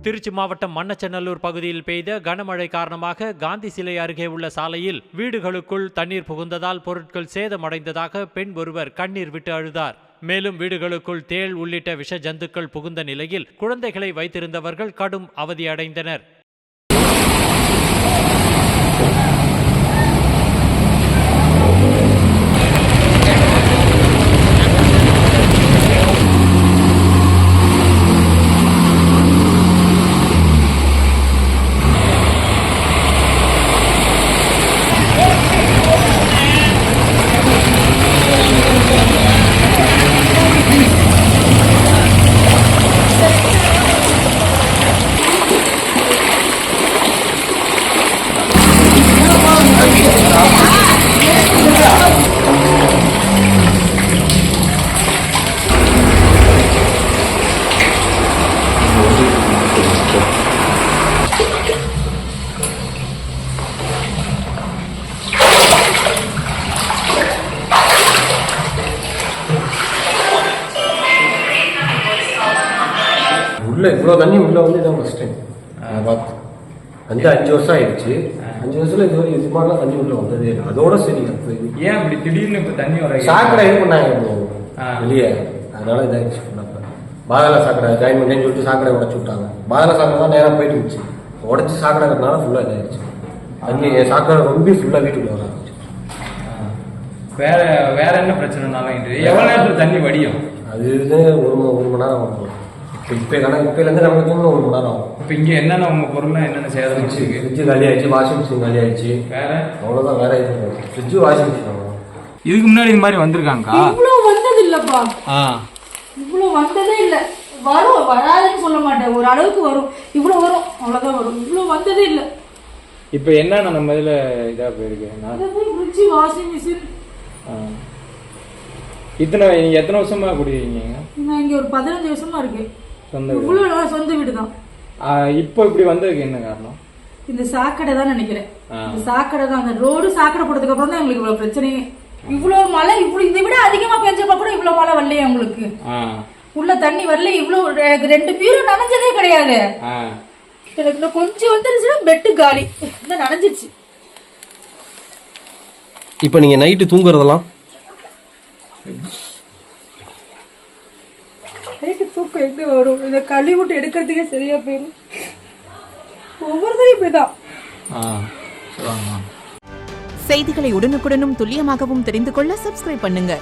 திருச்சி மாவட்டம் மண்ணச்சநல்லூர் பகுதியில் பெய்த கனமழை காரணமாக காந்தி சிலை அருகே உள்ள சாலையில் வீடுகளுக்குள் தண்ணீர் புகுந்ததால் பொருட்கள் சேதமடைந்ததாக பெண் ஒருவர் கண்ணீர் விட்டு அழுதார். மேலும் வீடுகளுக்குள் தேள் உள்ளிட்ட விஷ ஜந்துக்கள் புகுந்த நிலையில் குழந்தைகளை வைத்திருந்தவர்கள் கடும் அவதியடைந்தனர். உள்ள இவ்வளோ தண்ணி உள்ள வந்து இதான் ஃபர்ஸ்ட் டைம் பார்த்து 5 வருஷம் ஆயிடுச்சு. 5 வருஷத்துல இது மாதிரிலாம் தண்ணி உள்ள வந்தது. அதோட சரி ஏன் அப்படி திடீர்னு இப்போ தண்ணி வர சாக்கடை இது பண்ணாங்க வெளியே, அதனால இதாகிடுச்சு. பாதாள சாக்கடை ஜாயின் பண்ணேன்னு சொல்லிட்டு சாக்கடை உடச்சு விட்டாங்க. பாதாள சாக்கடை தான் நேரம் போயிட்டு இருந்துச்சு. உடச்சி சாக்கடை இருக்கிறதுனால ஃபுல்லாக இதாகிடுச்சு. தண்ணி சாக்கடை ரொம்ப ஃபுல்லாக வீட்டுக்குள்ள வர ஆரம்பிச்சு. வேற என்ன பிரச்சனைனாலும் எவ்வளோ நேரத்தில் தண்ணி வடியும்? அது ஒரு மணி நேரம் ஆகும். இப்போலேருந்து நமக்கு 1 மணி நேரம் ஆகும். இப்போ இங்கே என்னென்ன உங்கள் பொருள்லாம் என்னென்ன சேதம் வச்சு? ஃப்ரிட்ஜு காலி ஆயிடுச்சு, வாஷிங் மிஷின் காலி ஆயிடுச்சு. வேற அவ்வளோதான். வேற இது ஃப்ரிட்ஜு வாஷிங் மிஷின். இதுக்கு முன்னாடி இது மாதிரி வந்திருக்காங்கக்கா? இவ்வளோ வந்தது இல்லைப்பா, இவ்வளோ வந்ததே இல்லை. வரும், வராதுன்னு சொல்ல மாட்டேன், ஒரு அளவுக்கு வரும். இவ்வளோ வரும், அவ்வளோதான் வரும். இவ்வளோ வந்ததே இல்லை. இப்போ என்ன நம்ம இதில் இதாக போயிருக்கு? Fridge washing machine. நீங்கள் எத்தனை வருஷமா குடிக்கிறீங்க? நான் இங்கே ஒரு 15 வருஷமா இருக்கு. சொந்த வீடு தான். இப்போ இப்படி வந்ததுக்கு என்ன காரணம்? இந்த சாக்கடை தான் நினைக்கிறேன். இந்த சாக்கடை தான், அந்த ரோடு சாக்கடை போட்டதுக்கு அப்புறம் தான் எங்களுக்கு இவ்வளவு பிரச்சனையே. இவ்வளவு மழை, இவ்வளவு இதை விட அதிகமா பெஞ்சப்ப கூட இவ்வளவு மழை வரலையே உங்களுக்கு. உள்ள தண்ணி வரல. இவ்வளவு 2 பீரும் நனைஞ்சதே கிடையாது. எனக்கு கொஞ்சம் வந்துருச்சுன்னா பெட்டு காலி, நனைஞ்சிருச்சு. இப்போ நீங்க நைட்டு தூங்குறதெல்லாம் தூக்கம் எப்படி வரும்? இந்த களி விட்டு எடுக்கிறதுக்கே சரியா போயிடும். ஒவ்வொருத்தரையும் இப்படிதான். செய்திகளை உடனுக்குடனும் துல்லியமாகவும் தெரிந்து கொள்ள சப்ஸ்கிரைப் பண்ணுங்க.